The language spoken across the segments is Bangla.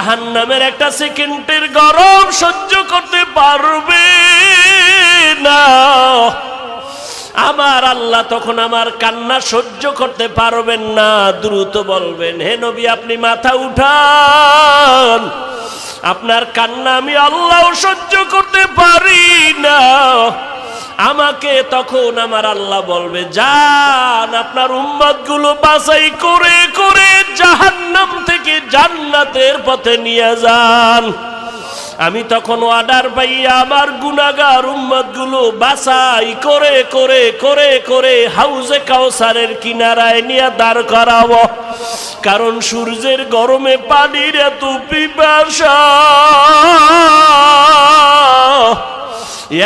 জাহান্নামের একটা সেকেন্ডের গরম সহ্য করতে পারবে না। আমার আল্লাহ তখন আমার কান্না সহ্য করতে পারবেন না, দ্রুত বলবেন, হে নবী আপনি মাথা উঠান, আপনার কান্না আমি আল্লাহ সহ্য করতে পারি না। আমাকে তখন আমার আল্লাহ বলবে, যান আপনার উম্মতগুলো বাছাই করে করে জাহান্নাম থেকে জান্নাতের পথে নিয়ে যান। আমি তখন অর্ডার পাইয়া আমার গুনাহগার উম্মতগুলো বাছাই করে করে করে করে হাউজে কাউসারের কিনারায় নিয়ে দাঁড় করাবো। কারণ সূর্যের গরমে পানির এত পিপাসা,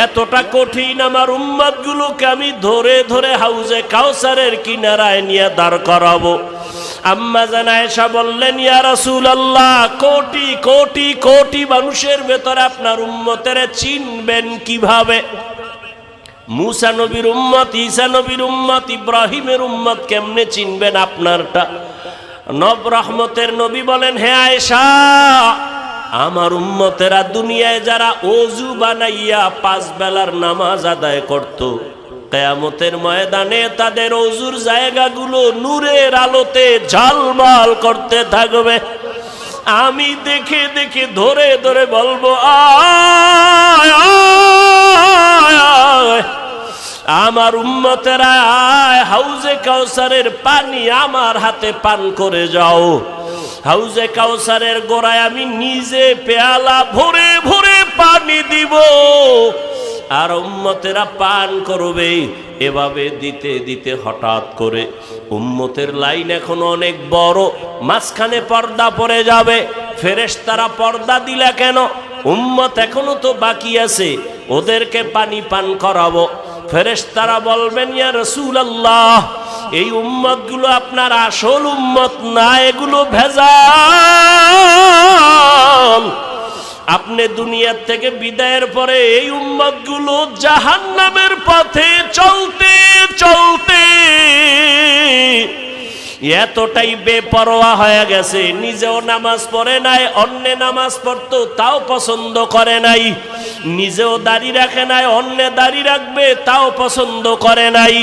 এতটা কঠিন, আমার উম্মতগুলোকে আমি ধরে ধরে হাউজে কাউসারের কিনারায় নিয়ে দাঁড় করাবো। আম্মা জান আয়েশা বললেন, ইয়া রাসূলুল্লাহ, কোটি কোটি কোটি মানুষের ভেতরে আপনার উম্মতের চিনবেন কিভাবে? মুসা নবীর উম্মত, ঈসা নবীর উম্মত, ইব্রাহিমের উম্মত কেমনে চিনবেন আপনারটা? নব রহমতের নবী বলেন, হে আয়েশা, আমার উম্মতেরা দুনিয়ায় যারা ওযু বানাইয়া 5 বেলার নামাজ আদায় করত, কিয়ামতের ময়দানে তাদের ওযুর জায়গাগুলো নূরের আলোতে ঝলমল করতে থাকবে। আমি দেখে দেখে ধরে ধরে বলবো, আয় আয় আয়, আমার উম্মতেরা আয়, হাউজে কাউসারের পানি আমার হাতে পান করে যাও। হাউজে কাউসারের গোড়ায় আমি নিজে পেয়ালা ভরে ভরে পানি দিব, আর উম্মতেরা পান করবে। এভাবে দিতে দিতে হঠাৎ করে উম্মতের লাইন এখন অনেক বড়, মাঝখানে পর্দা পড়ে যাবে। ফেরেশতারা পর্দা দিলা কেন? উম্মত এখনো তো বাকি আছে, ওদেরকে পানি পান করাবো। ফেরেশতারা বলবেন, ইয়া রাসূলুল্লাহ, এই উম্মতগুলো আপনার আসল উম্মত না, এগুলো ভেজাল। আপনি দুনিয়ার থেকে বিদায়ের পরে এই উম্মতগুলো জাহান্নামের পথে চলতে চলতে এতটাই বেপরোয়া হয়ে গেছে, নিজেও নামাজ পড়ে নাই, অন্য নামাজ পড়তো তাও পছন্দ করে নাই, নিজেও দাড়ি রাখে নাই, অন্য দাড়ি রাখবে তাও পছন্দ করে নাই,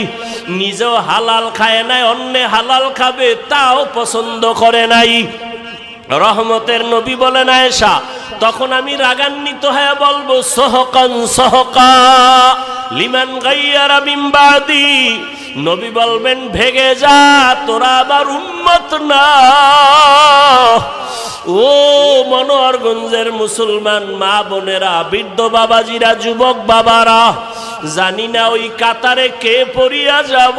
নিজেও হালাল খায় নাই, অন্য হালাল খাবে তাও পছন্দ করে নাই। রহমতের নবী বলেন, আয়েশা, তখন আমি রাগান্বিত হয়ে বলবো, সহকান সহকা লিমান গায়্যারা মিন বাদি। নবী বলবেন, ভেগে যা, তোরা আবার উম্মত না। ও মনোহরগঞ্জের মুসলমান মা বোনেরা, বৃদ্ধ বাবাজিরা, যুবক বাবারা, জানি না ওই কাতারে কে পড়িয়া যাব।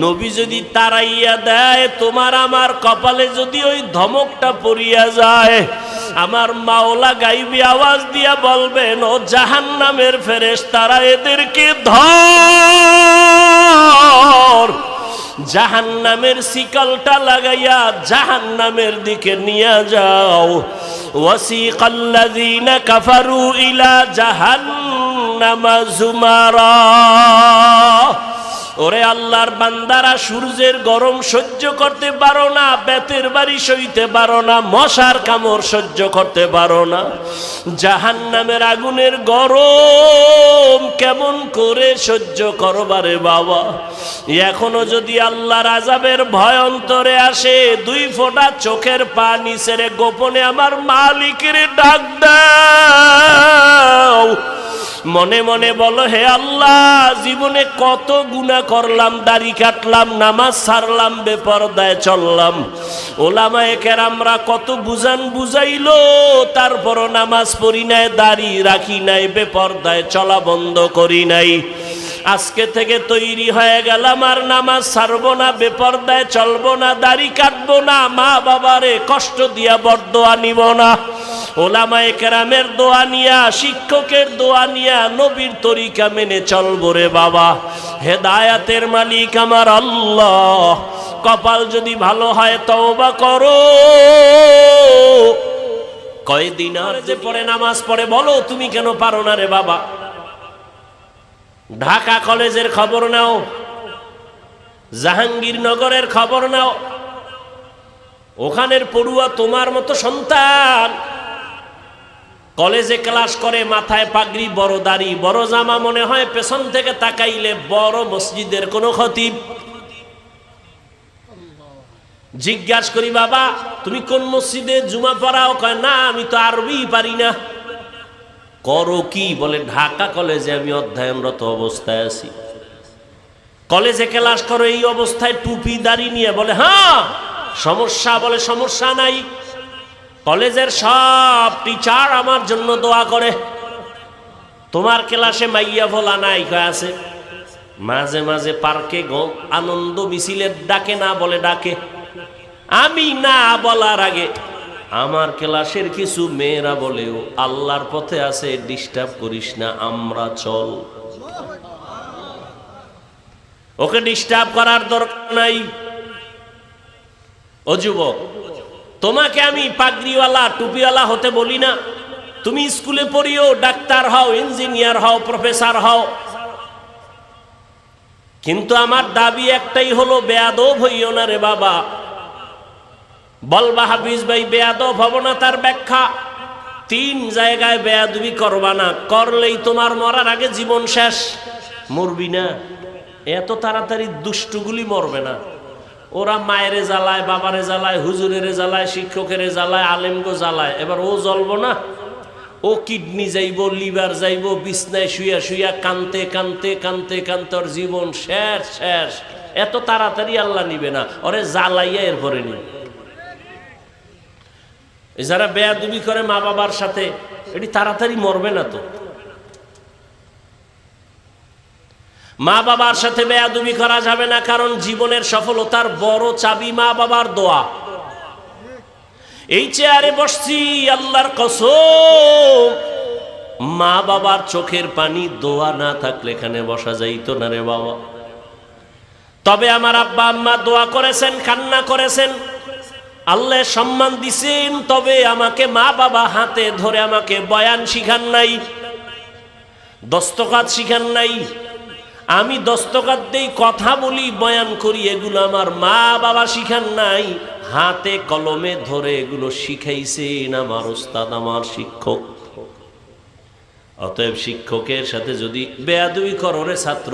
নবী যদি তাড়াইয়া দেয়, তোমার আমার কপালে যদি ওই ধমকটা পড়িয়া যায়, আমার মাওলা গাইবি আওয়াজ দিয়া বলবেন, ও জাহান্নামের ফেরেশতারা, এদেরকে ধর, জাহান্নামের শিকলটা লাগাইয়া জাহান্নামের দিকে নিয়ে যাও। ওয়াসিকাল্লাযীনা কাফারু ইলা জাহান্নামা যুমারা। ওরে আল্লাহর বান্দারা, সূর্যের গরম সহ্য করতে পারো না, বেতের বাড়ি সইতে পারো না, মশার কামড় সহ্য করতে পারো না, জাহান্নামের আগুনের গরম কেমন করে সহ্য করবারে বাবা? এখনো যদি আল্লাহর আযাবের ভয় অন্তরে আসে, 2 ফোঁটা চোখের পানি ছেড়ে গোপনে আমার মালিকের ডাক দাও। মনে মনে বলো, হে আল্লাহ, জীবনে কত গুনাহ করলাম, দাড়ি কাটলাম, নামাজ ছাড়লাম, বেপরদায় চললাম, ওলামায়ে কেরামরা কত বুঝান বুঝাইলো, তারপরও নামাজ পড়ি নাই, দাড়ি রাখি নাই, বেপরদায় চলা বন্ধ করি নাই। আজকে থেকে তৈরি হয়ে গেলাম, আর নামাজ ছাড়বো না, বেপরদায় চলবো না, দাড়ি কাটবো না, মা বাবারে কষ্ট দিয়া বরদোয়া নিব না, ওলামায়ে কেরামের দোয়া নিয়া, শিক্ষকের দোয়া নিয়া, নবীর তরিকা মেনে চলবো রে বাবা। হেদায়াতের মালিক আমার আল্লাহ, কপাল যদি ভালো হয় তওবা করো। কয়দিন আর যে পড়ে নামাজ পড়ে, বলো তুমি কেন পারো না রে বাবা? ঢাকা কলেজের খবর নাও, জাহাঙ্গীরনগরের খবর নাও, ওখানের পড়ুয়া তোমার মতো সন্তান কলেজে ক্লাস করে, মাথায় পাগড়ি, বড় দাড়ি, বড় জামা, মনে হয় পেছন থেকে তাকাইলে বড় মসজিদের কোন খতিব। জিজ্ঞাস করি, বাবা তুমি কোন মসজিদে জুমা পড়াও? কয় না, আমি তো আরবি পারি না। করো কি? বলে ঢাকা কলেজে আমি অধ্যয়নরত অবস্থায় আছি। কলেজে ক্লাস করো এই অবস্থায় টুপি দাড়ি নিয়ে? বলে হ্যাঁ। সমস্যা? বলে সমস্যা নাই, কলেজের সব টিচার আমার জন্য দোয়া করে। তোমার ক্লাসে মাইয়া ভোলা নাই? কয় আছে। মাঝে মাঝে পার্কে আনন্দ মিছিলের ডাকে না? বলে ডাকে। আমি না বলার আগে আমার ক্লাসের কিছু মেয়েরা বলেও আল্লাহর পথে আছে, ডিস্টার্ব করিস না, আমরা চল। ওকে ডিস্টার্ব করার দরকার নাই। ও যুবক, তোমাকে আমি পাগড়িওয়ালা টুপিওয়ালা হতে বলি না। তুমি স্কুলে পড়িও, ডাক্তার হও, ইঞ্জিনিয়ার হও, প্রফেসর হও, কিন্তু আমার দাবি একটাই হলো, বেয়াদব হইও না রে বাবা। বলবা হাফিজ ভাই বেয়াদব হব না, তার ব্যাখ্যা 3 জায়গায় বেয়াদবি করবা না, করলেই তোমার মরার আগে জীবন শেষ। মরবি না, এত তাড়াতাড়ি দুষ্টুগুলি মরবে না। ওরা মায়েরে জ্বালায়, বাবারে জ্বালায়, হুজুরের জ্বালায়, শিক্ষকের জ্বালায়, আলেমগো জ্বালায়, এবার ও জ্বলবো না? ও কিডনি যাইব, লিভার যাইব, বিছনায় শুইয়া শুইয়া কানতে কানতে কানতে কানতে ওর জীবন শেষ শেষ। এত তাড়াতাড়ি আল্লাহ নিবে না, ওরে জ্বালাইয়া এরপরে নিবে। যারা বেয়াদবি করে মা বাবার সাথে, এটি তাড়াতাড়ি মরবে না তো। মা বাবার সাথে বেয়াদবি করা যাবে না, কারণ জীবনের সফলতার বড় চাবি মা বাবার দোয়া। এই চেয়ারে বসছি, আল্লাহর কসম, মা বাবার চোখের পানি দোয়া না থাকলে এখানে বসা যাইতো না রে বাবা। তবে আমার আব্বা আম্মা দোয়া করেছেন, কান্না করেছেন, আল্লাহ সম্মান দিছেন, তবে আমাকে মা বাবা হাতে ধরে আমাকে বয়ান শিখান নাই, দস্তকাত শিখান নাই। আমি দস্তকাত দেই, কথা বলি, বয়ান করি, এগুলো আমার মা বাবা শিখান নাই। হাতে কলমে ধরে এগুলো শিখাইছেন আমার ওস্তাদ, আমার শিক্ষক। অতএব শিক্ষকের সাথে যদি বেয়াদবি করো রে ছাত্র,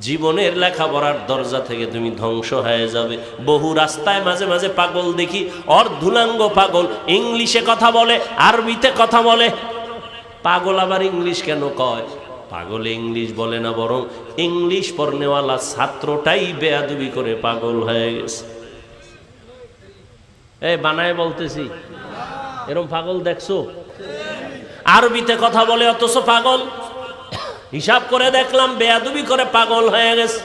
জীবনের লেখাপড়ার দরজা থেকে তুমি ধ্বংস হয়ে যাবে। বহু রাস্তায় মাঝে মাঝে পাগল দেখি, অর্ধুলাঙ্গ পাগল, ইংলিশে কথা বলে, আরবিতে কথা বলে। পাগল আবার ইংলিশ কেন কয়? পাগল ইংলিশ বলে না, বরং ইংলিশ পড়নেওয়ালা ছাত্রটাই বেয়াদবি করে পাগল হয়ে গেছে। এই বানায় বলতেছি, এরকম পাগল দেখছো? আরবিতে কথা বলে অথচ পাগল। হিসাব করে দেখলাম বেয়াদবি করে পাগল হয়ে গেছে।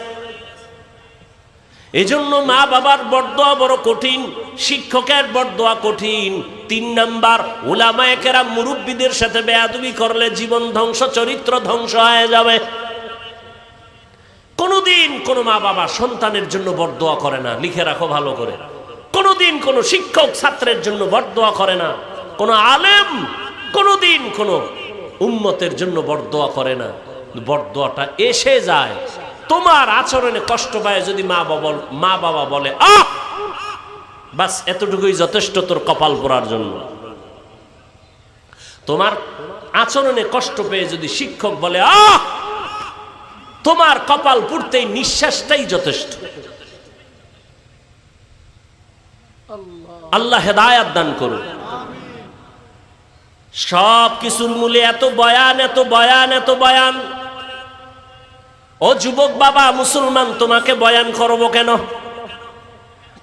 এজন্য মা বাবার বরদোয়া বড় কঠিন, শিক্ষকের বরদোয়া কঠিন। 3 নাম্বার, উলামায়ে কেরাম মুরব্বীদের সাথে বেয়াদবি করলে জীবন ধ্বংস, চরিত্র ধ্বংস হয়ে যাবে। কোনদিন কোন মা বাবা সন্তানের জন্য বরদোয়া করে না, লিখে রাখো ভালো করে। কোনদিন কোন শিক্ষক ছাত্রের জন্য বরদোয়া করে না, কোন আলেম কোনদিন কোন উম্মতের জন্য বরদোয়া করে না। বরদোয়াটা এসে যায় তোমার আচরণে কষ্ট পায় যদি মা বাবা বলে আহ, বাস এতটুকুই যথেষ্ট তোর কপাল পোড়ার জন্য। তোমার আচরণে কষ্ট পেয়ে যদি শিক্ষক বলে আহ, তোমার কপাল পুড়তেই নিঃশ্বাসটাই যথেষ্ট। আল্লাহ হেদায়াত দান করুন। সব কিছুর মূলে এত বয়ান, এত বয়ান, এত বয়ান। ও যুবক বাবা মুসলমান, তোমাকে বয়ান করবো কেন?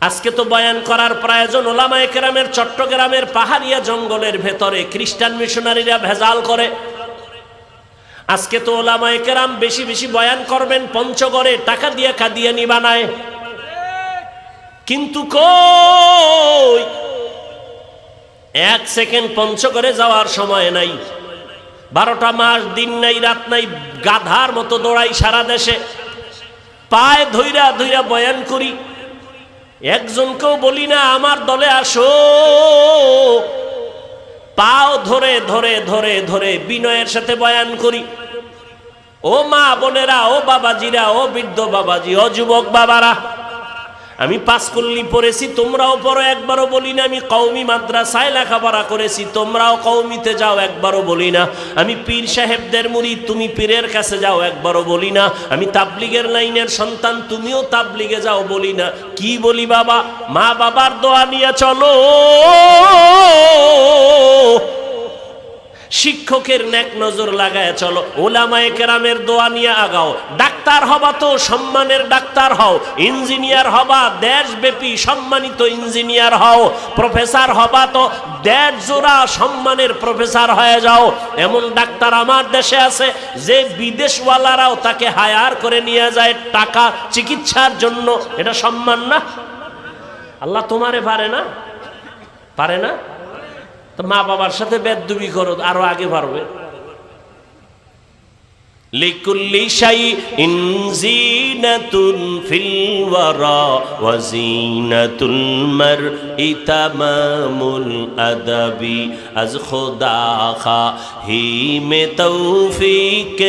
আজকে তো বয়ান করার প্রয়োজন। ওলামায়ে কেরামের চট্টগ্রামের পাহাড়িয়া জঙ্গলের ভেতরে খ্রিস্টান মিশনারিরা ভেজাল করে। আজকে তো ওলামায়ে কেরাম বেশি বেশি বয়ান করবেন, পঞ্চগড়ে টাকা দিয়ে কাদিয়ানি বানায়। কিন্তু কই, 1 সেকেন্ড পঞ্চগড়ে যাওয়ার সময় নাই। 12টা মাস দিন নাই রাত নাই, গাধার মতো দৌড়াই সারা দেশে, পায়ে ধইরা ধইরা বয়ান করি। একজনকেও বলি না আমার দলে আসো, পাও ধরে ধরে ধরে ধরে বিনয়ের সাথে বয়ান করি। ও মা বোনেরা, ও বাবাজিরা, ও বৃদ্ধ বাবাজি, ও যুবক বাবারা, আমি পাঁচকল্লি পড়েছি, তোমরাও পড়ো, একবারও বলি না। আমি কওমি মাদ্রাসায় লেখাপড়া করেছি, তোমরাও কওমিতে যাও, একবারও বলি না। আমি পীর সাহেবদের মুরিদ, তুমি পীরের কাছে যাও, একবারও বলি না। আমি তাবলিগের লাইনের সন্তান, তুমিও তাবলিগে যাও, বলি না। কি বলি বাবা? মা বাবার দোয়া নিয়ে চলো, শিক্ষকের নেক নজর লাগায় চলো, ওলামায়ে কেরামের দোয়া নিয়ে আগাও। ডাক্তার হবা তো সম্মানের ডাক্তার হও, ইঞ্জিনিয়ার হবা দেশব্যাপী সম্মানিত ইঞ্জিনিয়ার হও, প্রফেসর হবা তো দেশ জোড়া সম্মানের প্রফেসর হয়ে যাও। এমন ডাক্তার আমার দেশে আছে যে বিদেশওয়ালারাও তাকে হায়ার করে নিয়ে যায় টাকা চিকিৎসার জন্য। এটা সম্মান না? আল্লাহ তোমারে পারে না? পারে না? তো মা বাবার সাথে বেদবি করো, আরো আগে পারবে। লিকুল্লি শাইইন জিনাতুন ফিল ওয়ারা ওয়া জিনাতুল মারই তামামুল আদাবি আজ খুদা খাহি মে তৌফিক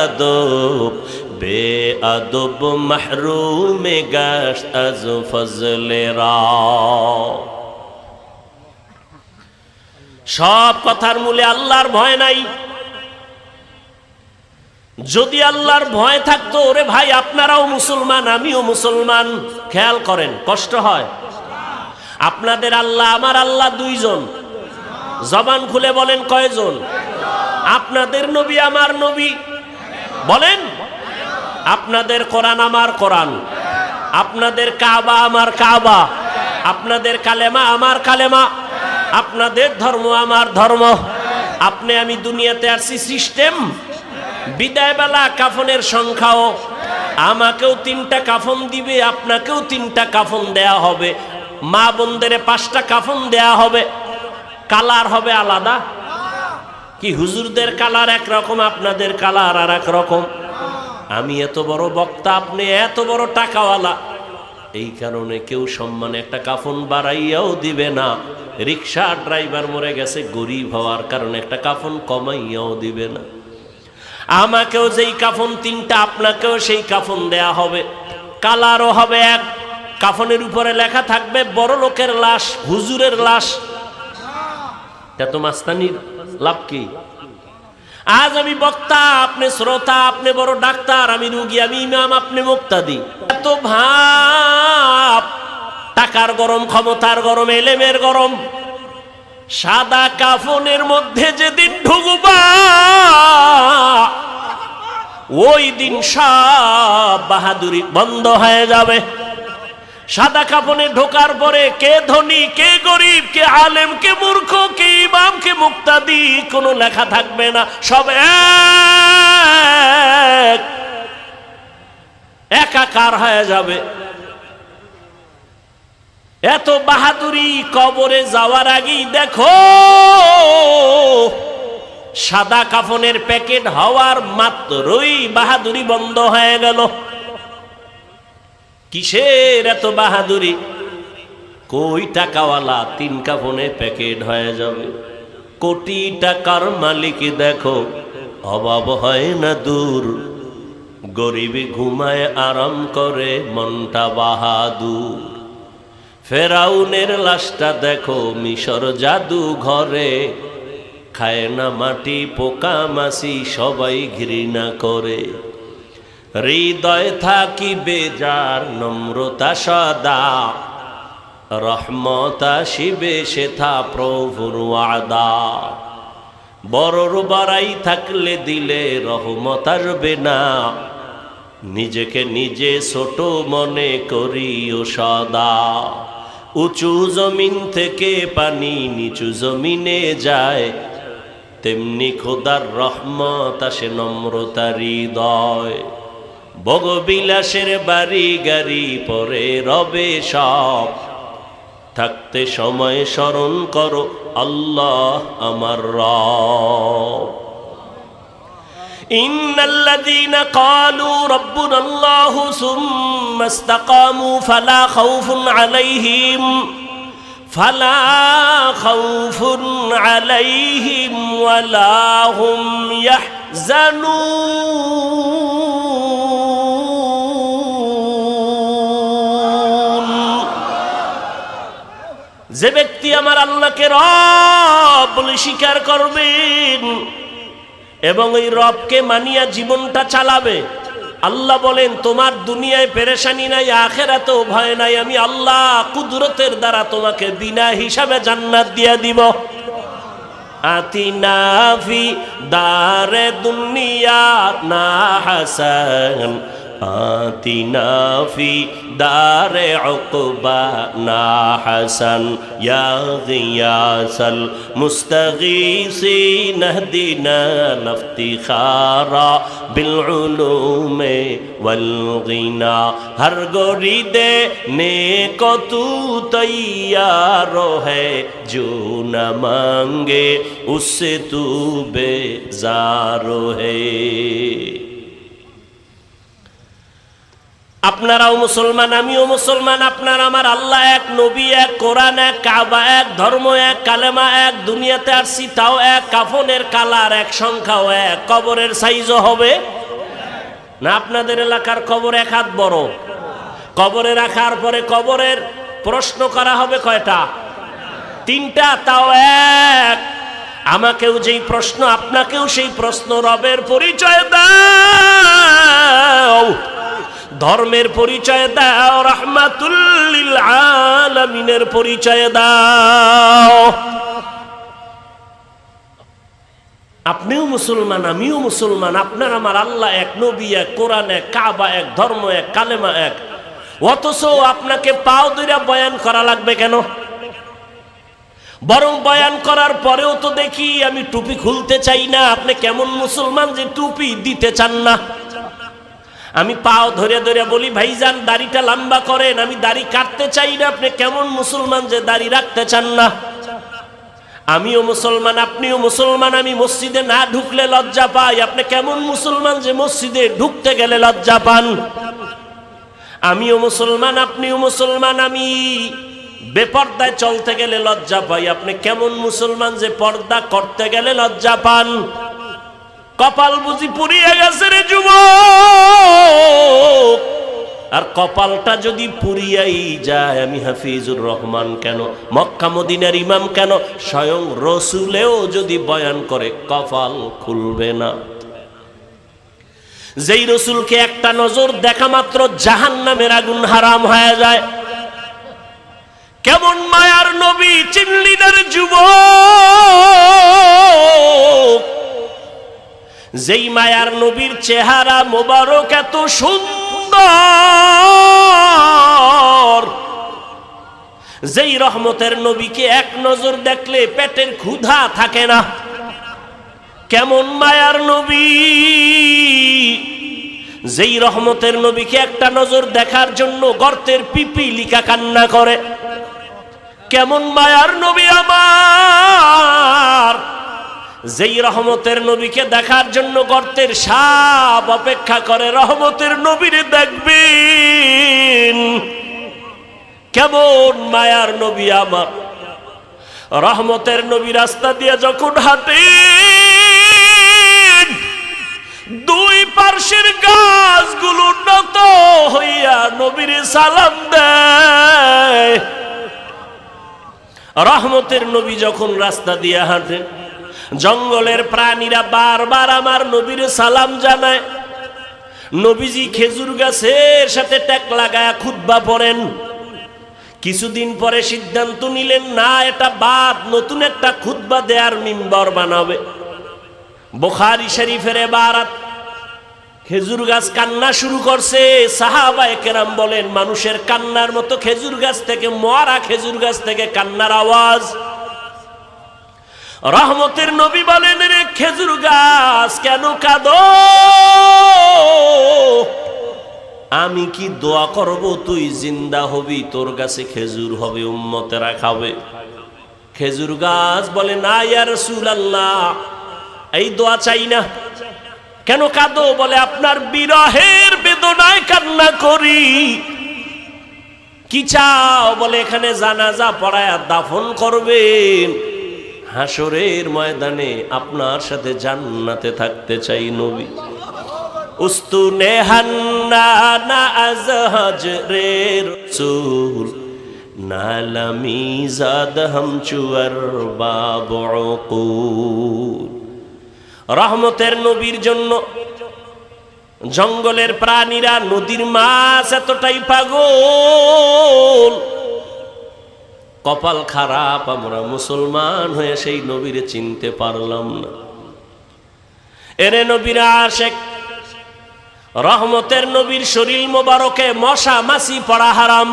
আদব বে আদব মাহরুম গাশত আজ ফজলে রা। সব কথার মূলে আল্লাহর ভয় নাই। যদি আল্লাহর ভয় থাকতো, ওরে ভাই আপনারাও মুসলমান আমিও মুসলমান, খেয়াল করেন কষ্ট হয়? আপনাদের আল্লাহ আমার আল্লাহ দুইজন, জবান খুলে বলেন কয়জন? আপনাদের নবী আমার নবী বলেন, আপনাদের কোরআন আমার কোরআন, আপনাদের কাবা আমার কাবা, আপনাদের কালেমা আমার কালেমা, আপনাদের ধর্ম আমার ধর্ম। আপনি আমি দুনিয়াতে আসছি সিস্টেম। বিদায় বেলা কাফনের সংখ্যাও, আমাকেও 3টা কাফন দিবে, আপনাকেও 3টা কাফন দেয়া হবে, মা বোনদের 5টা কাফন দেয়া হবে। কালার হবে আলাদা। কি হুজুরদের কালার একরকম, আপনাদের কালার আর এক রকম। আমি এত বড় বক্তা, আপনি এত বড় টাকাওয়ালা, এই কারণে কেউ সম্মানে একটা কাফন বাড়াইয়াও দিবে না। রিক্সা ড্রাইভার মরে গেছে, গরিব হওয়ার কারণে একটা কাফন কমাইয়াও দিবে না। আমাকেও যেই কাফন 3টা, আপনাকেও সেই কাফন দেয়া হবে। কালারও হবে এক, কাফনের উপরে লেখা থাকবে বড় লোকের লাশ, হুজুরের লাশ। এত মাস্তানির লাভ কি? আজ আমি বক্তা, আপনি শ্রোতা, আপনি বড় ডাক্তার, আমি রুগী, আমি ইমাম, আপনি মুক্তাদি। এত ভাব, টাকার গরম, ক্ষমতার গরম, এলেমের গরম। সাদা কাফনের মধ্যে যেদিন ঢুকবা, ওই দিন সব বাহাদুরি বন্ধ হয়ে যাবে। সাদা কাফনে ঢোকার পরে কে ধনী, কে গরিব, কে আলেম, কে মূর্খ, কে ইমাম, কে মুক্তাদি কোনো লেখা থাকবে না। সব একাকার হয়ে যাবে। এত বাহাদুরি কবরে যাওয়ার আগেই দেখো, সাদা কাফনের প্যাকেট হওয়ার মাত্রই বাহাদুরি বন্ধ হয়ে গেল। কিসের এত বাহাদুরি? কই টাকাওয়ালা 3 কাফনে প্যাকেট হয়ে যাবে। কোটি টাকার মালিক দেখো, অভাব হয় না দূর, গরিবী ঘুমায় আরাম করে মনটা বাহাদুর। ফেরাউনের লাশটা দেখো মিশর জাদু ঘরে, খায় না মাটি পোকা মাছি সবাই ঘৃণা করে। হৃদয় থাকিবে যার নম্রতা সদা, রহমত আসিবে সেথা প্রভুর ওয়াদা। বড়র বড়াই থাকলে দিলে রহমত আসবে না, নিজেকে নিজে ছোট মনে করিও সদা। উঁচু জমিন থেকে পানি নিচু জমিনে যায়, তেমনি খোদার রহমত আসে নম্রতার হৃদয়। ভোগবিলাসের বাড়ি গাড়ি পরে রবে সব, থাকতে সময় স্মরণ করো আল্লাহ আমার রব। ইন্নাল্লাযীনা ক্বালু রাব্বুনাল্লাহু সুম্মা ইসতাকামু ফালা খাউফুন আলাইহিম ওয়ালা হুম ইয়াহজানুন। যে ব্যক্তি আমার আল্লাহকে রব বলে স্বীকার করবেন এবং এই রবকে মানিয়া জীবনটা চালাবে, আল্লাহ বলেন তোমার দুনিয়ায় পেরেশানি নাই, আখিরাতেও ভয় নাই, আমি আল্লাহ কুদরতের দ্বারা তোমাকে বিনা হিসাবে জান্নাত দিয়া দিব। আতিনা ফি দারে দুনিয়া না হাসান, আতিনা ফি দারে উকবা না হাসান, ইয়া গিয়াসাল মুস্তাগীসিন ইহদিনা লিফতিখারা বিল উলুমে ওয়াল গিনা। হর গরিদে নেক তু তৈয়ার है जो न मांगे उससे तू बेजार है। আপনারাও মুসলমান, আমিও মুসলমান, আপনার আমার আল্লাহ এক, নবী এক, কোরআন এক, কাবা এক, ধর্ম এক, কালেমা এক, দুনিয়াতে আসছি তাও এক, কাফনের কালার এক, সংখ্যাও এক, কবরের সাইজও হবে না। আপনাদের এলাকার কবর এক হাত বড়, কবরে রাখার পরে কবরের প্রশ্ন করা হবে কয়টা? তিনটা, তাও এক। আমাকেও যেই প্রশ্ন, আপনাকেও সেই প্রশ্ন। রবের পরিচয় দাও, ধর্মের পরিচয় দাও, রাহমাতুল লিল আলামিনের পরিচয় দাও। আপনিও মুসলমান, আমিও মুসলমান, আপনার আমার আল্লাহ এক, নবী এক, কোরআন এক, কাবা এক, ধর্ম এক, কালেমা এক। অথচ আপনাকে পাও ধরে বয়ান করা লাগবে কেন? বরং বয়ান করার পরেও তো দেখি আমি টুপি খুলতে চাই না। আপনি কেমন মুসলমান যে টুপি দিতে চান না? আমি পাও ধরে ধরে বলি ভাইজান দাড়িটা লম্বা করেন, আমি দাড়ি কাটতে চাই না। আপনি কেমন মুসলমান যে দাড়ি রাখতে চান না? আমিও মুসলমান, আপনিও মুসলমান, আমি মসজিদে না ঢুকলে লজ্জা পাই। আপনি কেমন মুসলমান যে মসজিদে ঢুকতে গেলে লজ্জা পান? আমিও মুসলমান, আপনিও মুসলমান, আমি বেপর্দায় চলতে গেলে লজ্জা পাই। আপনি কেমন মুসলমান যে পর্দা করতে গেলে লজ্জা পান? কপাল বুঝি পুড়িয়ে গেছে রে যুবক। আর কপালটা যদি পুড়িয়াই যায়, আমি হাফিজুর রহমান কেন, মক্কা মদিনার ইমাম কেন, স্বয়ং রসুলেও যদি বয়ান করে কপাল খুলবে না। যেই রসুলকে একটা নজর দেখা মাত্র জাহান্নামের আগুন হারাম হয়ে যায়, কেমন মায়ার নবী চিনলি না রে যুবক? যেই মায়ার নবীর চেহারা মোবারক এত সুন্দর, যেই রহমতের নবীকে এক নজর দেখলে পেটের ক্ষুধা থাকে না, কেমন মায়ার নবী? যেই রহমতের নবীকে একটা নজর দেখার জন্য গর্তের পিপিলিকা কান্না করে, কেমন মায়ার নবী আমার? যেই রহমতের নবীকে দেখার জন্য গর্তের সাপ অপেক্ষা করে, রহমতের নবীরে দেখবেন, কেমন মায়ার নবী আমার? রহমতের নবী রাস্তা দিয়ে যখন হাঁটে, দুই পার্শ্বের গাছগুলো নত হইয়া নবীরে সালাম দেয়। রহমতের নবী যখন রাস্তা দিয়ে হাঁটে, জঙ্গলের প্রাণীরা বারবার আমার নবীরে সালাম জানায়। নবীজি খেজুর গাছের সাথে ট্যাক লাগায়া খুতবা পড়েন। কিছুদিন পরে সিদ্ধান্ত নিলেন, না এটা বাদ, নতুন একটা খুতবা দেয়ার মিম্বর বানাবে। বুখারী শরীফের ইবারত, খেজুর গাছ কান্না শুরু করছে। সাহাবায়ে কেরাম বলেন, মানুষের কান্নার মতো খেজুর গাছ থেকে, মরা খেজুর গাছ থেকে কান্নার আওয়াজ। রহমতের নবী বলেন, রে খেজুর গাছ কেন কাঁদো? আমি কি দোয়া করব তুই জিন্দা হবি, তোর কাছে খেজুর হবে, উম্মতেরা খাবে। খেজুর গাছ বলে, না ইয়া রাসূলুল্লাহ, এই দোয়া চাই না। কেন কাঁদো? বলে, আপনার বিরহের বেদনায় কান্না করি। কি চাও? বলে, এখানে জানাজা পড়ায়া দাফন করবেন, হাসরের ময়দানে আপনার সাথে জান্নাতে থাকতে চাই নবী। উস্তুনে হান্নানা আজ হজরে রাসূল नालमी ज़ाद हमचुअर बाबुक़ूल। रहमतेर नबीर जन्य जंगलेर प्राणीरा नदीर माछ एतटाई पागल। कपाल खाराप आमरा मुसलमान हये सेई नबीरे चिनते पारलाम ना। एरे नबीर आशिक रहमतेर नबीर शरीर मोबारके मशा माছি पड़ा हाराम।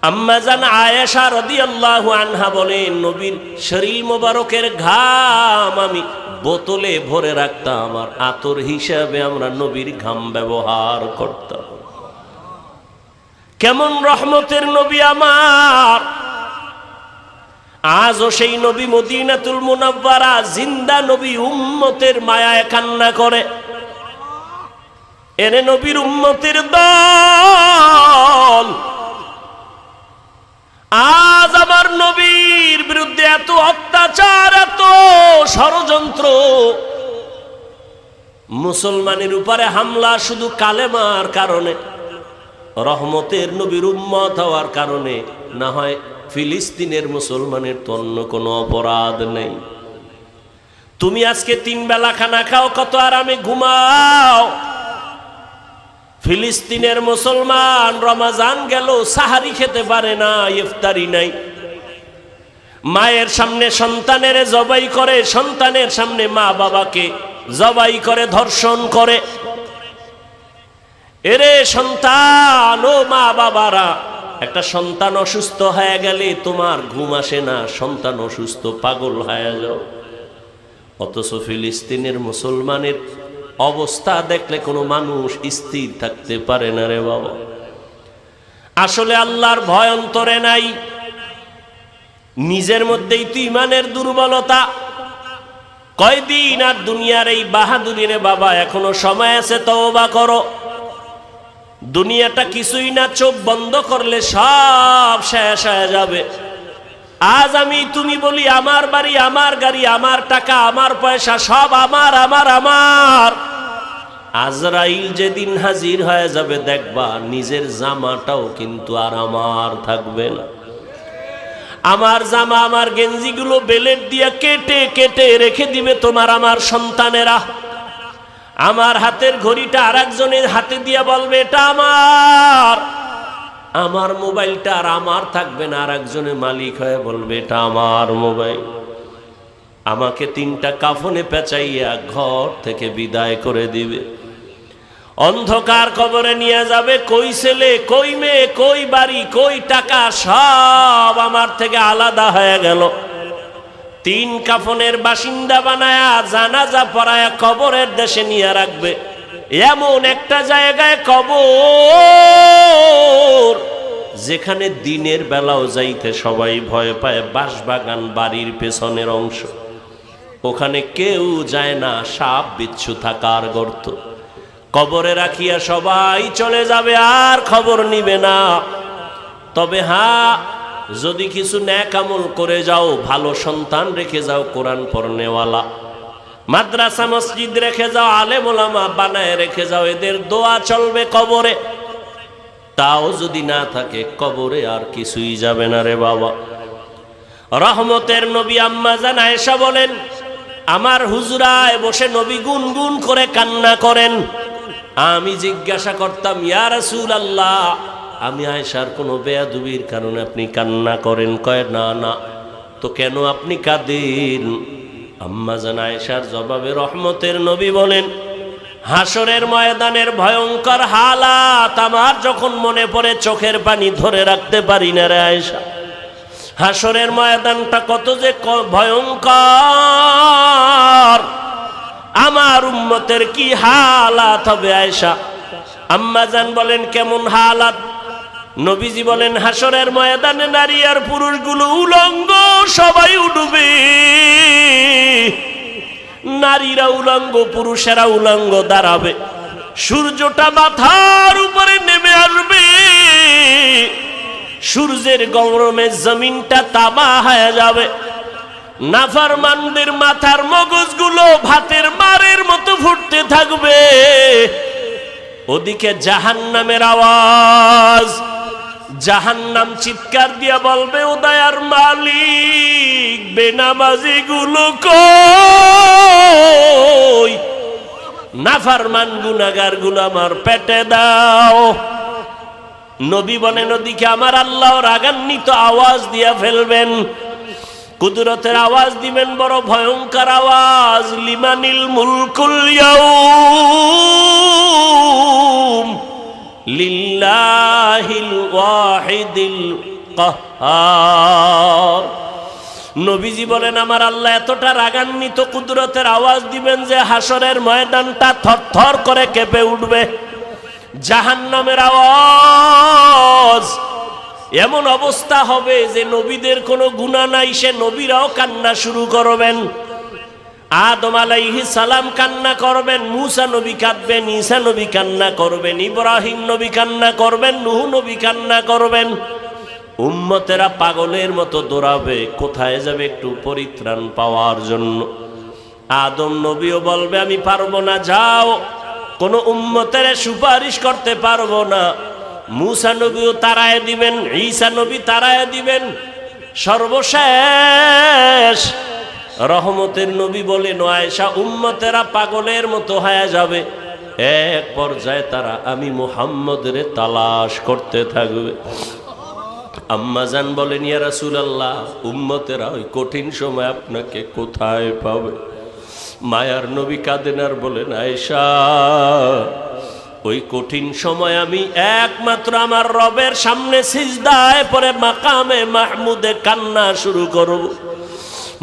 আম্মা জান আয়েশা রাদিয়াল্লাহু আনহা বলেন, নবীর শরীর মোবারকের ঘাম আমি বোতলে ভরে রাখতাম আর আতর হিসাবে আমরা নবীর ঘাম ব্যবহার করতাম। কেমন রহমতের নবী আমার! আজও সেই নবী মদিনাতুল মুনাওয়ারা জিন্দা নবী, উম্মতের মায়ায় কান্না করে। এরে নবীর উম্মতের দল, আজ আমার নবীর বিরুদ্ধে এত অত্যাচার, এত ষড়যন্ত্র, মুসলমানের উপরে হামলা শুধু কালেমার কারণে, রহমতের নবীর উম্মত হওয়ার কারণে। না হয় ফিলিস্তিনের মুসলমানের তো অন্য কোনো অপরাধ নেই। তুমি আজকে 3 বেলা খানা খাও, কত আরামে ঘুমাও। ফিলিস্তিনের মুসলমান রমজান গেল সাহারি খেতে পারে না, ইফতারি নাই। মায়ের সামনে সন্তানের জবাই করে, সন্তানের সামনে মা বাবাকে জবাই করে, ধর্ষণ করে। এরে সন্তান ও মা বাবারা, একটা সন্তান অসুস্থ হয়ে গেলে তোমার ঘুম আসে না, সন্তান অসুস্থ পাগল হয়ে যাও। অথচ ফিলিস্তিনের মুসলমানের অবস্থা দেখলে কোনো মানুষ স্থির থাকতে পারে না রে বাবা। আসলে আল্লাহর ভয় অন্তরে নাই, নিজের মধ্যেই তো ইমানের দুর্বলতা। কয়দিন আর দুনিয়ার এই বাহাদুরি রে বাবা, এখনো সময় আছে, তওবা করো। দুনিয়াটা কিছুই না, চোখ বন্ধ করলে সব শেষ হয়ে যাবে। আজ আমি তুমি বলি আমার বাড়ি, আমার গাড়ি, আমার টাকা, আমার পয়সা সব আমার আমার আমার। আজরাইল যেদিন হাজির হয়ে যাবে দেখবা নিজের জামাটাও কিন্তু আর আমার থাকবে না। আমার জামা, আমার গেঞ্জিগুলো বেলেট দিয়ে কেটে কেটে রেখে দিবে তোমার আমার সন্তানেরা। আমার হাতের ঘড়িটা আরেকজনের হাতে দিয়ে বলবে এটা আমার। আমার মোবাইলটা আর আমার থাকবে না, আরেকজনের মালিক হয়ে বলবে এটা আমার মোবাইল। আমাকে 3টা কাফনে পেঁচাইয়া ঘর থেকে বিদায় করে দিবে। অন্ধকার কবরে নিয়ে যাবে। কই ছেলে, কই মেয়ে, কই বাড়ি, কই টাকা, সব আমার থেকে আলাদা হয়ে গেল। 3 কাফনের বাসিন্দা বানায়া জানাজা পড়ায়া কবরের দেশে নিয়ে রাখবে। এমন একটা জায়গায় কবর যেখানে দিনের বেলাও যাইতে সবাই ভয় পায়। বাঁশবাগান বাড়ির পেছনের অংশ, ওখানে কেউ যায় না, সাপ বিচ্ছু থাকার গর্ত। কবরে রাখিয়া সবাই চলে যাবে, আর খবর নিবে না। তবে হ্যাঁ, যদি কিছু নেক আমল করে যাও, ভালো সন্তান রেখে যাও, কোরআন পড়নেওয়ালা, মাদ্রাসা মসজিদ রেখে যাও, আলেম ওলামা বানায় রেখে যাও, এদের দোয়া চলবে কবরে। তাও যদি না থাকে, কবরে আর কিছুই যাবে না রে বাবা। রহমতের নবী আম্মা জান আয়েশা বলেন, আমার হুজরায় বসে নবী গুনগুন করে কান্না করেন। আমি জিজ্ঞাসা করতাম, ইয়া রাসূলুল্লাহ, আমি আয়েশার কোনো বেয়াদবির কারণে আপনি কান্না করেন? কয় না না। তো কেন আপনি কাঁদেন? আম্মা জান আয়েশার জবাবে রহমতের নবী বলেন, হাসরের ময়দানের ভয়ঙ্কর হালাত আমার যখন মনে পড়ে চোখের পানি ধরে রাখতে পারি না রে আয়েশা। হাসরের ময়দানটা কত যে ভয়ঙ্কর, আমার উম্মতের কি হালাত হবে আয়েশা। আম্মা জান বলেন, কেমন হালাত? নবীজি বলেন, হাসরের ময়দানে নারী আর পুরুষগুলো উলঙ্গ, সবাই উঠবে। নারীরা উলঙ্গ, পুরুষেরা উলঙ্গ দাঁড়াবে। সূর্যটা মাথার উপরে নেমে আসবে। সূর্যের গরমে জমিনটা তামা হয়ে যাবে। নাফরমানদের মাথার মগজগুলো ভাতের মারের মতো ফুটতে থাকবে। ওদিকে জাহান্নামের আওয়াজ, জাহান্নাম চিৎকার দিয়া বলবে, ও দয়ার মালিক, বেনামাজি গুলো কই, নাফরমান গুনাহগার গুলো আমার পেটে দাও। নবী বলেন, ওদিকে আমার আল্লাহ রাগান্বিত আওয়াজ দিয়া ফেলবেন, কুদরতের আওয়াজ দিবেন, বড় ভয়ঙ্কর আওয়াজ, লিমানিল মুলকুল ইয়াউম লিল্লাহিল ওয়াহিদিল কাহ্হার। নবীজি বলেন, আমার আল্লাহ এতটা রাগান্বিত কুদরতের আওয়াজ দিবেন যে হাসরের ময়দানটা থরথর করে কেঁপে উঠবে। জাহান্নামের আওয়াজ, এমন অবস্থা হবে যে নবীদের কোনো গুনাহ নাই, সে নবীরাও কান্না শুরু করবেন। আদম আলাইহিস সালাম কান্না করবেন, মূসা নবী কাঁদবেন, ঈসা নবী কান্না করবেন, ইব্রাহিম নবী কান্না করবেন, নূহ নবী কান্না করবেন। উম্মতেরা পাগলের মতো দৌড়াবে, কোথায় যাবে একটু পরিত্রাণ পাওয়ার জন্য। আদম নবীও বলবে, আমি পারবো না, যাও, কোন উম্মতের সুপারিশ করতে পারবো না। মূসা নবীও তাড়ায় দিবেন, ঈসা নবী তাড়ায় দিবেন। সর্বশেষ রহমতের নবী বলেন, আয়েশা, উম্মতেরা পাগলের মতো হয়ে যাবে। এক পর্যায়ে তারা আমি মুহাম্মদের তালাশ করতে থাকবে। আম্মা জান বলেন, ইয়া রাসূলুল্লাহ, উম্মতেরা ওই কঠিন সময় আপনাকে কোথায় পাবে? মায়ার নবী কাঁদেন আর বলেন, আয়েশা, ওই কঠিন সময় আমি একমাত্র আমার রবের সামনে সিজদায় পড়ে মাকামে মাহমুদে কান্না শুরু করব।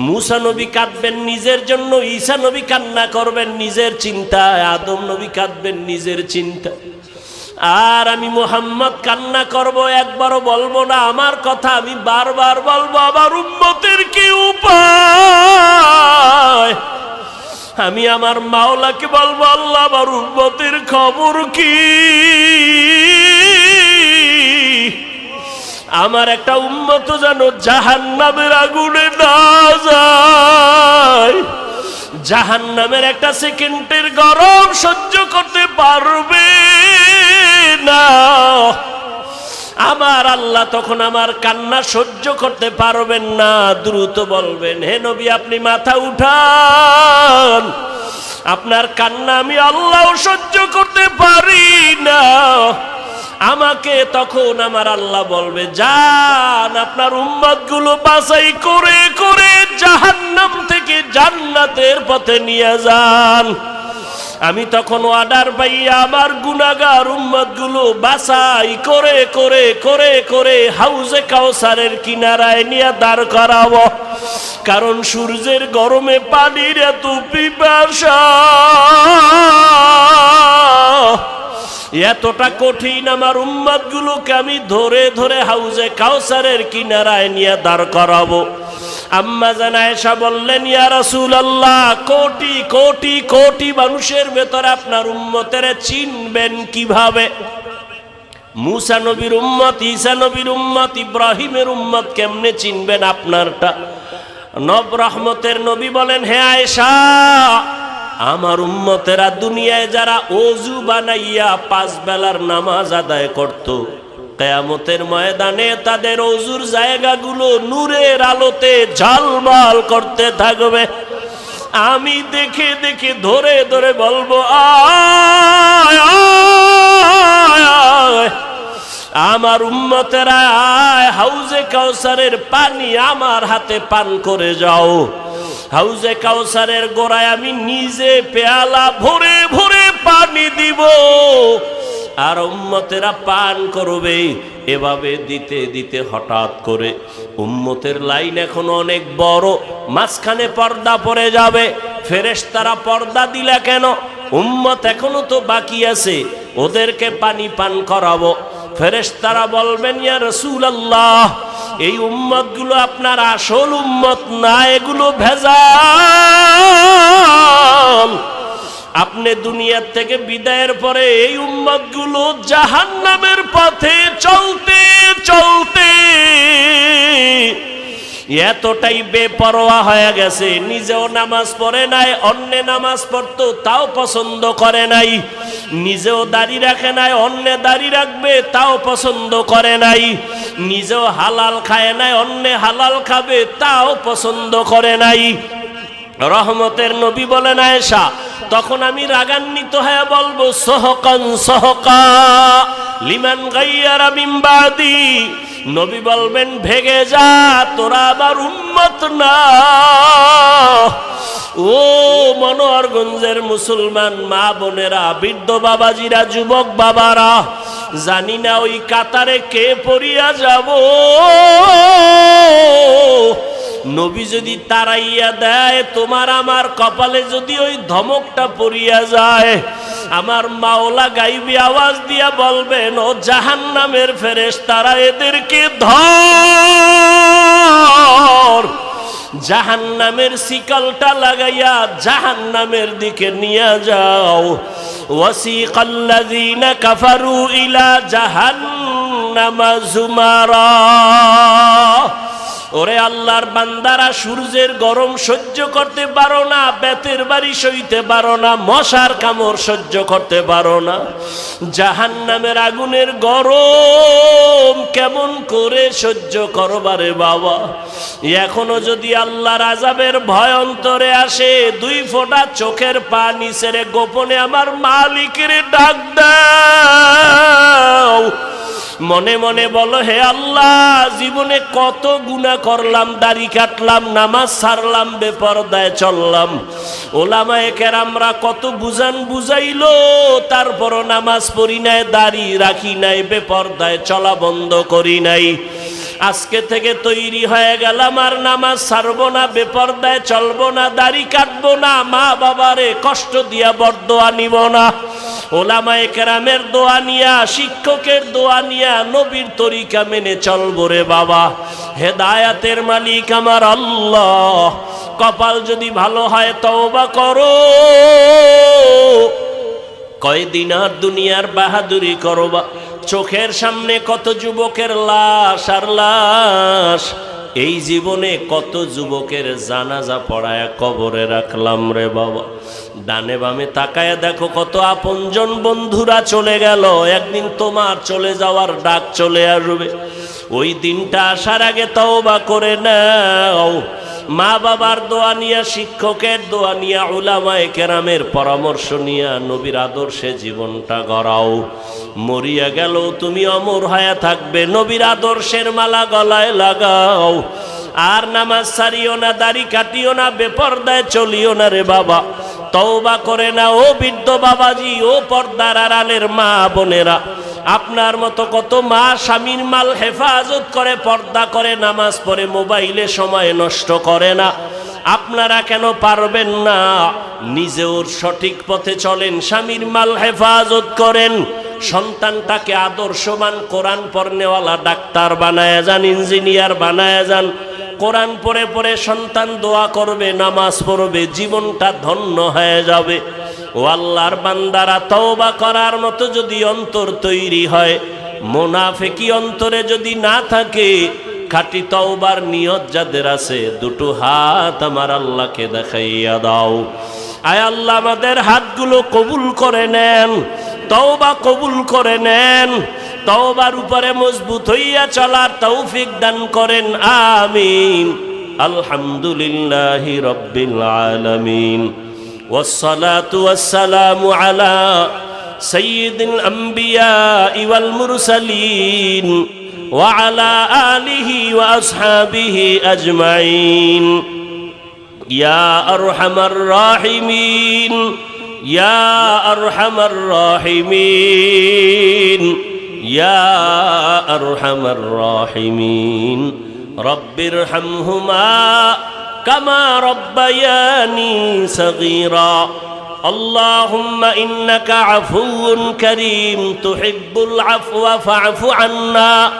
মূসা নবী কাঁদবেন নিজের জন্য, ঈসা নবী কান্না করবেন নিজের চিন্তায়, আদম নবী কাঁদবেন নিজের চিন্তা, আর আমি মুহাম্মদ কান্না করব, একবারও বলবো না আমার কথা, আমি বারবার বলবো, আমার উম্মতের কি উপায়? আমি আমার মাওলাকে বলবো, আল্লাহ, আমার উম্মতের খবর কি? আমার একটা উম্মত যেন জাহান্নামের আগুনে না যায়, জাহান্নামের একটা সেকেন্ডের গরম সহ্য করতে পারবে না। আমার আল্লাহ তখন আমার কান্না সহ্য করতে পারবেন না, দ্রুত বলবেন, হে নবী, আপনি মাথা উঠান, আপনার কান্না আমি আল্লাহ সহ্য করতে পারি না। আমাকে তখন আমার আল্লাহ বলবে, যান, আপনার উম্মতগুলো বাছাই করে করে জাহান্নাম থেকে জান্নাতের পথে নিয়ে যান। আমি তখন অর্ডার পাইয়া আমার গুনাহগার উম্মতগুলো বাছাই করে করে করে করে হাউজে কাউসারের কিনারায় নিয়ে দাঁড় করাবো, কারণ সূর্যের গরমে পানির এত পিপাসা, এতটা কঠিন, আমার উম্মতগুলোকে আমি ধরে ধরে হাউজে কাউসারের কিনারায় নিয়ে দাঁড় করাবো। আম্মা জান আয়েশা বললেন, ইয়া রাসূলুল্লাহ, কোটি কোটি কোটি মানুষের ভেতরে আপনার উম্মতের চিনবেন কিভাবে? মূসা নবীর উম্মত, ঈসা নবীর উম্মত, ইব্রাহিমের উম্মত কেমনে চিনবেন আপনারটা? নব রহমতের নবী বলেন, হে আয়েশা, আমার উম্মতেরা দুনিয়ায় যারা ওযু বানাইয়া 5 বেলার নামাজ আদায় করত, কিয়ামতের ময়দানে তাদের ওযুর জায়গাগুলো নূরের আলোতে ঝলমল করতে থাকবে। আমি দেখে দেখে ধরে ধরে বলবো, আয় আয় আয়, আমার উম্মতেরা আয়, হাউজে কাউসারের পানি আমার হাতে পান করে যাও। হাউজে কাউসারের গোড়ায় আমি নিজে পেয়ালা ভরে ভরে পানি দিব, আর উম্মতেরা পান করবে। এভাবে দিতে দিতে হঠাৎ করে উম্মতের লাইন এখন অনেক বড়, মাঝখানে পর্দা পড়ে যাবে। ফেরেশতারা পর্দা দিলা কেন? উম্মত এখনো তো বাকি আছে, ওদেরকে পানি পান করাবো। ফেরেশতারা বলবেন, ইয়া রাসূলুল্লাহ, এই উম্মতগুলো আপনার আসল উম্মত না, এগুলো ভেজাল। আপনি দুনিয়ার থেকে বিদায়ের পরে এই উম্মতগুলো জাহান্নামের পথে চলতে চলতে এতটাই বেপরোয়া হয়ে গেছে, নিজেও নামাজ পড়ে নাই, অন্য নামাজ পড়তো তাও পছন্দ করে নাই, নিজেও দাড়ি রাখে নাই, অন্য দাড়ি রাখবে তাও পছন্দ করে নাই, নিজেও হালাল খায় নাই, অন্য হালাল খাবে তাও পছন্দ করে নাই। রহমতের নবী বলেন আয়েশা, তখন আমি রাগান্বিত হয়ে বলবো সহকান সহকা লিমান গাইয়ারা মিন বাদি। নবী বলবেন ভেগে যা, তোরা আবার উম্মত না। ও মনোহরগঞ্জের মুসলমান মা বোনেরা, বৃদ্ধ বাবাজিরা, যুবক বাবারা, জানি না ওই কাতারে কে পড়িয়া যাব। নবী যদি তাড়াইয়া দেয়, তোমার আমার কপালে যদি ওই ধমকটা পড়িয়া যায়, আমার মাওলা গাইবি আওয়াজ দিয়া বলবেন, ও জাহান্নামের ফেরেশতারা, এদেরকে ধর, জাহান্নামের শিকলটা লাগাইয়া জাহান্নামের দিকে নিয়ে যাও। ওয়াসিকাল্লাযীনা কাফারু ইলা জাহান্নামা যুমারা। ওরে আল্লাহর বান্দারা, সূর্যের গরম সহ্য করতে পারো না, বেতের বাড়ি সইতে পারো না, মশার কামড় সহ্য করতে পারো না, জাহান্নামের আগুনের গরম কেমন করে সহ্য করবারে বাবা। এখনো যদি আল্লাহর আযাবের ভয় অন্তরে আসে, 2 ফোঁটা চোখের পানি ছেড়ে গোপনে আমার মালিকের ডাক দাও। মনে মনে বলো, হে আল্লাহ, জীবনে কত গুনাহ করলাম, দাড়ি কাটলাম, নামাজ ছাড়লাম, বেপরদায় চললাম, ওলামায়ে কেরামরা কত বুঝান বুঝাইলো, তারপরও নামাজ পড়ি নাই, দাড়ি রাখি নাই, বেপরদায় চলা বন্ধ করি নাই। আজকে থেকে তৈরি হয়ে গেলাম, আর নামাজ ছাড়বো না, বেপরদায় চলবো না, দাড়ি কাটবো না, মা বাবারে কষ্ট দিয়া বরদোয়া নিব না, ওলামায়ে কেরামের দোয়া নিয়া, শিক্ষকের দোয়া নিয়া, নবীর তরিকা মেনে চলবো রে বাবা। হেদায়াতের মালিক আমার আল্লাহ। কপাল যদি ভালো হয় তওবা করো, কয়দিন আর দুনিয়ার বাহাদুরি করবা। চোখের সামনে কত যুবকের লাশ আর লাশ, এই জীবনে কত যুবকের জানাজা পড়ায় কবরে রাখলাম রে বাবা। ডানে বামে তাকায় দেখো কত আপনজন বন্ধুরা চলে গেল, একদিন তোমার চলে যাওয়ার ডাক চলে আসবে। ওই দিনটা আসার আগে তওবা করে নাও। মা বাবার দোয়া নিয়া, শিক্ষকের দোয়া নিয়া, উলামায়ে কেরামের পরামর্শ নিয়া নবীর আদর্শে জীবনটা গড়াও। মরিয়া গেল তুমি অমর হয়ে থাকবে, নবীর আদর্শের মালা গলায় লাগাও। আর নামাজ ছাড়িও না, দাড়ি কাটিও না, বেপরদায় চলিও না রে বাবা। তওবা করে না ও বৃদ্ধ বাবাজি, ও পর্দার আড়ালের মা বোনেরা। আপনার মতো কত মা স্বামীর মাল হেফাজত করে, পর্দা করে, নামাজ পড়ে, মোবাইলে সময় নষ্ট করে না। আপনারা কেন পারবেন না? নিজেও সঠিক পথে চলেন, স্বামীর মাল হেফাজত করেন, সন্তানটাকে আদর্শবান কোরআন পড়নেওয়ালা ডাক্তার বানায় যান, ইঞ্জিনিয়ার বানায় যান। কোরআন পড়ে পড়ে সন্তান দোয়া করবে, নামাজ পড়বে, জীবনটা ধন্য হয়ে যাবে। ও আল্লাহর বান্দারা, তওবা করার মতো যদি অন্তর তৈরি হয়, মুনাফিকি অন্তরে যদি না থাকে, খাঁটি তওবার নিয়ত যাদের আছে, 2টো হাত আমার আল্লাহকে দেখাইয়া দাও। আয় আল্লাহ, আমাদের হাতগুলো কবুল করে নেন, তওবা কবুল করে নেন, তওবার উপরে মজবুত হইয়া চলার তৌফিক দান করেন, আমিন। আলহামদুলিল্লাহি রাব্বিল আলামিন, والصلاة والسلام على سيد الأنبياء والمرسلين وعلى آله وأصحابه أجمعين يا أرحم الراحمين يا أرحم الراحمين يا أرحم الراحمين رب ارحمهما كما ربياني صغيرا اللهم إنك عفو كريم تحب العفو فاعف عنا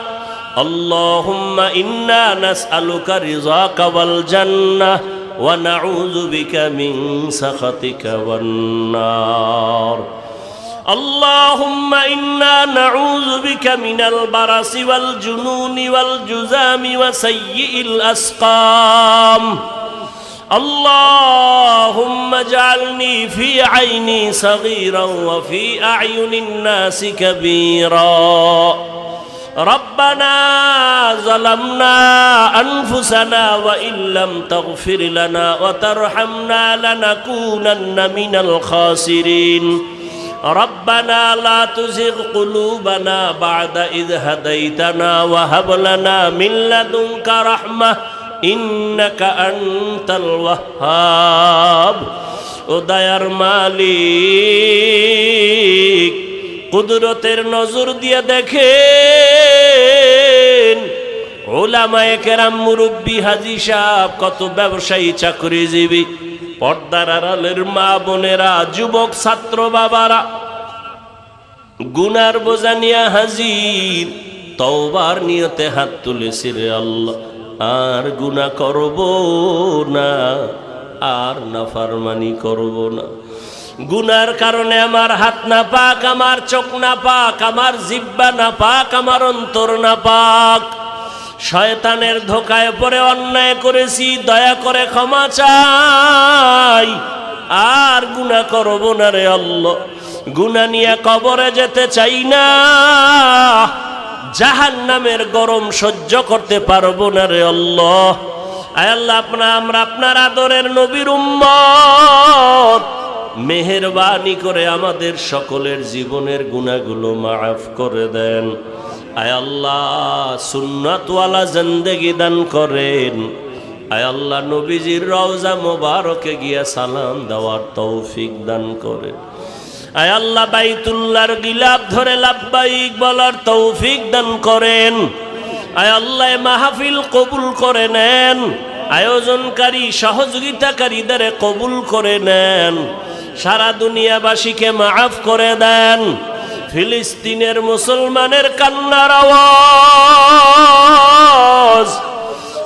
اللهم إنا نسألك رضاك والجنة ونعوذ بك من سخطك والنار اللهم إنا نعوذ بك من البرص والجنون والجذام وسيء الأسقام اللهم اجعلني في عيني صغيرا وفي أعين الناس كبيرا ربنا ظلمنا أنفسنا وإن لم تغفر لنا وترحمنا لنكونن من الخاسرين ربنا لا تزغ قلوبنا بعد إذ هديتنا وهب لنا من لدنك رحمة إنك أنت الوهاب ও দয়ার মালিক কুদরতের নজর দিয়ে দেখেন উলামায়ে কেরাম মুরব্বি হাজী সাহেব কত ব্যবসায়ী চাকরিজীবী পর্দার আড়ালের মা বোনেরা যুবক ছাত্র বাবারা গুনার বোঝা নিয়ে হাজির তওবার নিয়তে হাত তুলেছি রে আল্লাহ আর গুনাহ করব না আর নাফরমানি করব না গুনার কারণে আমার হাত না পাক আমার চোখ না পাক আমার জিহ্বা না পাক আমার অন্তর না পাক শয়তানের ধোকায় পড়ে অন্যায় করেছি দয়া করে ক্ষমা চাই আর গুনাহ করব না রে আল্লাহ গুনাহ নিয়ে কবরে যেতে চাই না জাহান্নামের গরম সহ্য করতে পারবো না রে আল্লাহ আয় আল্লাহ আমরা আপনার আদরের নবীর উম্মত মেহেরবানি করে আমাদের সকলের জীবনের গুনাহগুলো মাফ করে দেন আয় আল্লাহ সুন্নাতওয়ালা জিন্দেগি দান করেন আয় আল্লাহ নবীজির রওজা মোবারকে গিয়া সালাম দেওয়ার তৌফিক দান করেন আয় আল্লাহ বাইতুল্লাহর গিলাফ ধরে লাব্বাইক বলার তৌফিক দান করেন আয় আল্লাহ মাহফিল কবুল করে নেন আয়োজনকারী সহযোগিতাকারীদের কবুল করে নেন সারা দুনিয়াবাসীকে মাফ করে দেন ফিলিস্তিনের মুসলমানের কান্নার আওয়াজ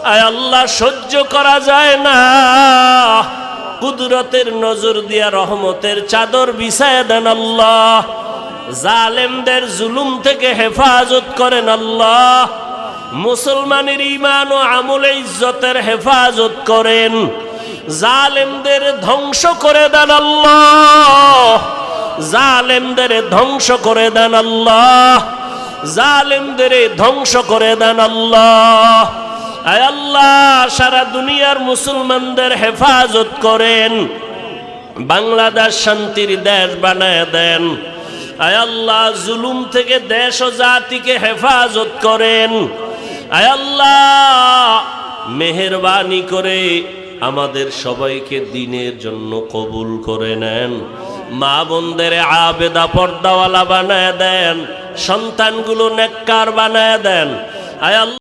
আয় আল্লাহ সহ্য করা যায় না কুদরতের নজর দিয়া রহমতের চাদর বিছায় দেন আল্লাহ জালেমদের জুলুম থেকে হেফাজত করেন আল্লাহ মুসলমানের ঈমান ও আমলে ইজ্জতের হেফাজত করেন জালেমদের ধ্বংস করে দেন আল্লাহ জালেমদের ধ্বংস করে দেন আল্লাহ জালেমদের ধ্বংস করে দেন আল্লাহ আয় আল্লাহ সারা দুনিয়ার মুসলমানদের হেফাজত করেন বাংলাদেশ শান্তির দেশ বানায় দেন আয় আল্লাহ জুলুম থেকে দেশ ও জাতিকে হেফাজত করেন আয় আল্লাহ মেহেরবানি করে আমাদের সবাইকে দিনের জন্য কবুল করে নেন মা বোনদের আবেদা পর্দাওয়ালা বানায় দেন সন্তানগুলো নেককার বানায় দেন আয় আল্লাহ